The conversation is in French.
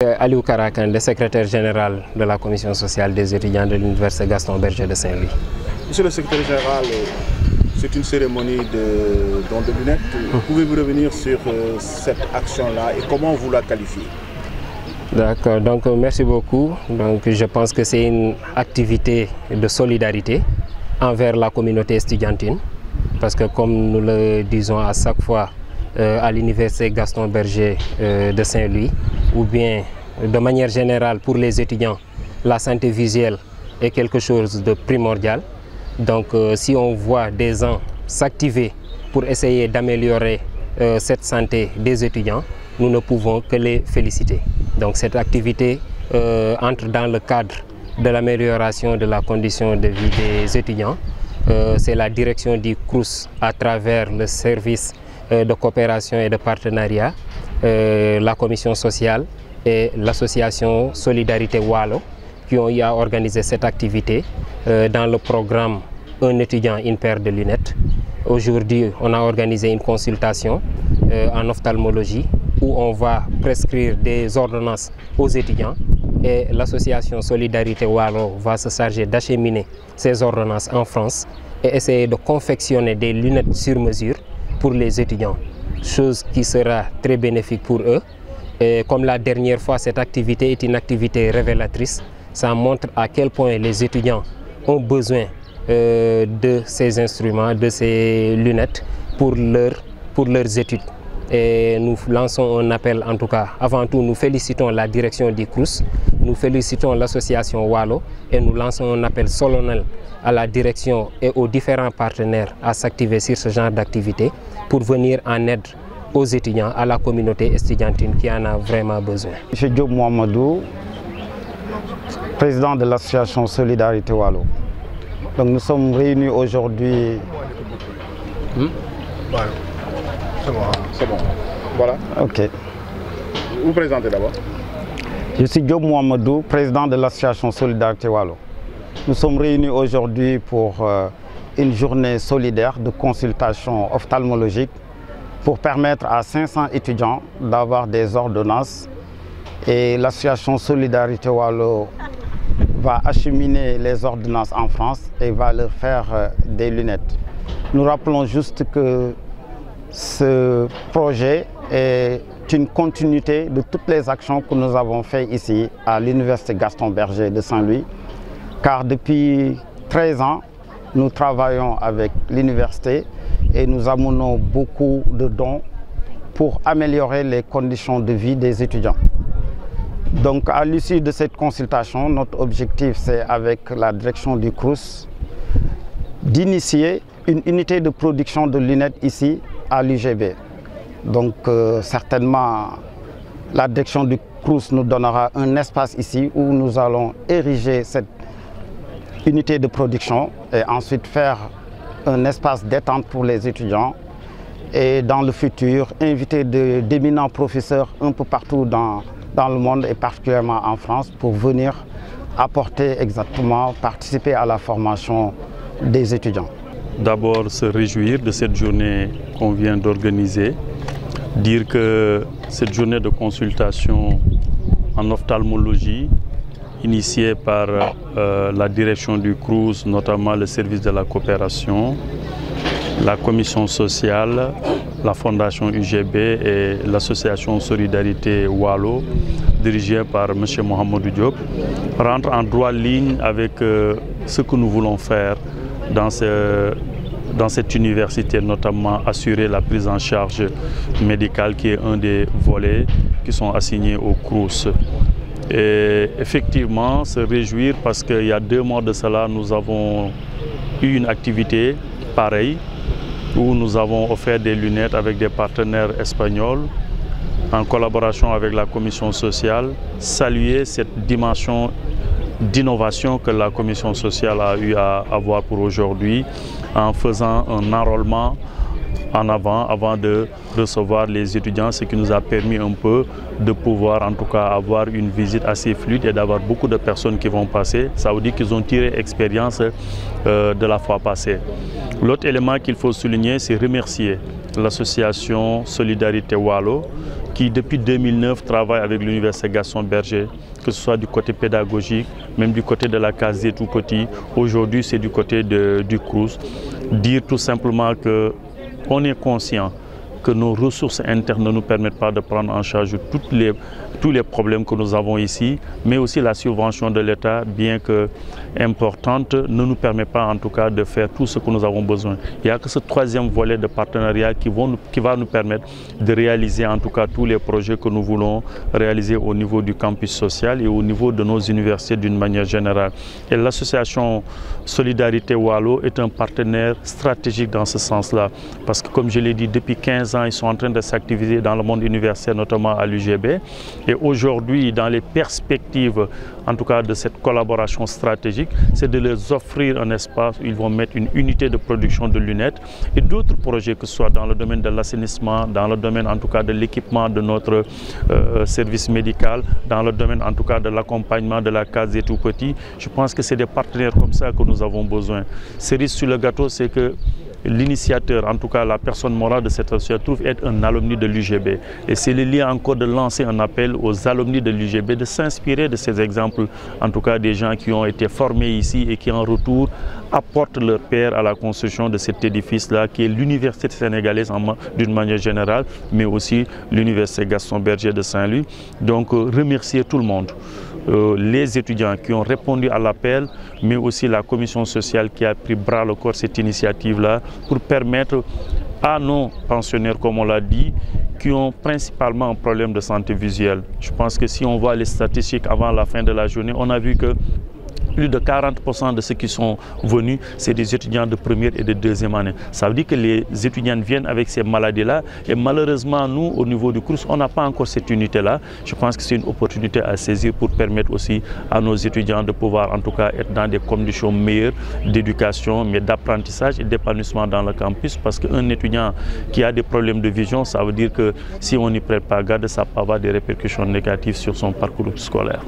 Aliou Karakan, le secrétaire général de la commission sociale des étudiants de l'université Gaston Berger de Saint-Louis. Monsieur le secrétaire général, c'est une cérémonie de don de lunettes. Pouvez-vous revenir sur cette action-là et comment vous la qualifiez? D'accord, donc merci beaucoup. Donc, je pense que c'est une activité de solidarité envers la communauté estudiantine. Parce que comme nous le disons à chaque fois à l'université Gaston Berger de Saint-Louis, ou bien de manière générale pour les étudiants, la santé visuelle est quelque chose de primordial. Donc si on voit des gens s'activer pour essayer d'améliorer cette santé des étudiants, nous ne pouvons que les féliciter. Donc cette activité entre dans le cadre de l'amélioration de la condition de vie des étudiants. C'est la direction du CROUS à travers le service de coopération et de partenariat, la commission sociale et l'association Solidarité Wallo qui ont eu à organiser cette activité dans le programme Un étudiant, une paire de lunettes. Aujourd'hui, on a organisé une consultation en ophtalmologie où on va prescrire des ordonnances aux étudiants et l'association Solidarité Wallo va se charger d'acheminer ces ordonnances en France et essayer de confectionner des lunettes sur mesure pour les étudiants, chose qui sera très bénéfique pour eux. Et comme la dernière fois, cette activité est une activité révélatrice. Ça montre à quel point les étudiants ont besoin de ces instruments, de ces lunettes pour leurs études. Et nous lançons un appel, en tout cas, avant tout, nous félicitons la direction du CROUS, nous félicitons l'association Wallo et nous lançons un appel solennel à la direction et aux différents partenaires à s'activer sur ce genre d'activité pour venir en aide aux étudiants, à la communauté estudiantine qui en a vraiment besoin. M. Diop Mohamedou, président de l'association Solidarité Wallo. Donc nous sommes réunis aujourd'hui. C'est bon. Voilà. Ok. Vous présentez d'abord. Je suis Diop Mohamedou, président de l'association Solidarité Wallo. Nous sommes réunis aujourd'hui pour une journée solidaire de consultation ophtalmologique pour permettre à 500 étudiants d'avoir des ordonnances. Et l'association Solidarité Wallo va acheminer les ordonnances en France et va leur faire des lunettes. Nous rappelons juste que ce projet est une continuité de toutes les actions que nous avons faites ici à l'université Gaston Berger de Saint-Louis, car depuis 13 ans, nous travaillons avec l'université et nous amenons beaucoup de dons pour améliorer les conditions de vie des étudiants. Donc à l'issue de cette consultation, notre objectif c'est avec la direction du CROUS d'initier une unité de production de lunettes ici à l'UGB. Donc certainement la direction du CROUS nous donnera un espace ici où nous allons ériger cette unité de production et ensuite faire un espace détente pour les étudiants et dans le futur inviter d'éminents professeurs un peu partout dans le monde et particulièrement en France pour venir apporter exactement, participer à la formation des étudiants. D'abord se réjouir de cette journée qu'on vient d'organiser, dire que cette journée de consultation en ophtalmologie initiée par la direction du CROUS, notamment le service de la coopération, la commission sociale, la fondation UGB et l'association Solidarité Wallo, dirigée par M. Mohamedou Diop, rentre en droite ligne avec ce que nous voulons faire dans cette université, notamment assurer la prise en charge médicale qui est un des volets qui sont assignés au CROUS. Et effectivement, se réjouir parce qu'il y a 2 mois de cela, nous avons eu une activité pareille où nous avons offert des lunettes avec des partenaires espagnols en collaboration avec la commission sociale, saluer cette dimension d'innovation que la commission sociale a eu à avoir pour aujourd'hui en faisant un enrôlement en avant de recevoir les étudiants, ce qui nous a permis un peu de pouvoir en tout cas avoir une visite assez fluide et d'avoir beaucoup de personnes qui vont passer. Ça veut dire qu'ils ont tiré expérience de la fois passée. L'autre élément qu'il faut souligner, c'est remercier l'association Solidarité Wallo qui depuis 2009 travaille avec l'Université Gaston Berger, que ce soit du côté pédagogique, même du côté de la case des tout-petits. Aujourd'hui, c'est du côté du CROUS. Dire tout simplement qu'on est conscient que nos ressources internes ne nous permettent pas de prendre en charge tous les problèmes que nous avons ici, mais aussi la subvention de l'État, bien que importante, ne nous permet pas en tout cas de faire tout ce que nous avons besoin. Il n'y a que ce troisième volet de partenariat qui va nous permettre de réaliser en tout cas tous les projets que nous voulons réaliser au niveau du campus social et au niveau de nos universités d'une manière générale. Et l'association Solidarité Wallo est un partenaire stratégique dans ce sens-là, parce que comme je l'ai dit, depuis 15 ans, ils sont en train de s'activer dans le monde universitaire, notamment à l'UGB. Et aujourd'hui, dans les perspectives, en tout cas de cette collaboration stratégique, c'est de leur offrir un espace où ils vont mettre une unité de production de lunettes et d'autres projets, que ce soit dans le domaine de l'assainissement, dans le domaine en tout cas de l'équipement de notre service médical, dans le domaine en tout cas de l'accompagnement de la case des tout-petits. Je pense que c'est des partenaires comme ça que nous avons besoin. Cerise sur le gâteau, c'est que l'initiateur, en tout cas la personne morale de cette association, trouve être un alumni de l'UGB. Et c'est le lieu encore de lancer un appel aux alumni de l'UGB de s'inspirer de ces exemples, en tout cas des gens qui ont été formés ici et qui en retour apportent leur pierre à la construction de cet édifice-là, qui est l'université sénégalaise d'une manière générale, mais aussi l'université Gaston Berger de Saint-Louis. Donc remercier tout le monde. Les étudiants qui ont répondu à l'appel, mais aussi la commission sociale qui a pris bras le corps cette initiative-là pour permettre à nos pensionnaires, comme on l'a dit, qui ont principalement un problème de santé visuelle. Je pense que si on voit les statistiques avant la fin de la journée, on a vu que plus de 40% de ceux qui sont venus, c'est des étudiants de première et de deuxième année. Ça veut dire que les étudiants viennent avec ces maladies-là et malheureusement, nous, au niveau du CROUS, on n'a pas encore cette unité-là. Je pense que c'est une opportunité à saisir pour permettre aussi à nos étudiants de pouvoir en tout cas être dans des conditions meilleures d'éducation, mais d'apprentissage et d'épanouissement dans le campus, parce qu'un étudiant qui a des problèmes de vision, ça veut dire que si on n'y prête pas garde, ça peut avoir des répercussions négatives sur son parcours scolaire.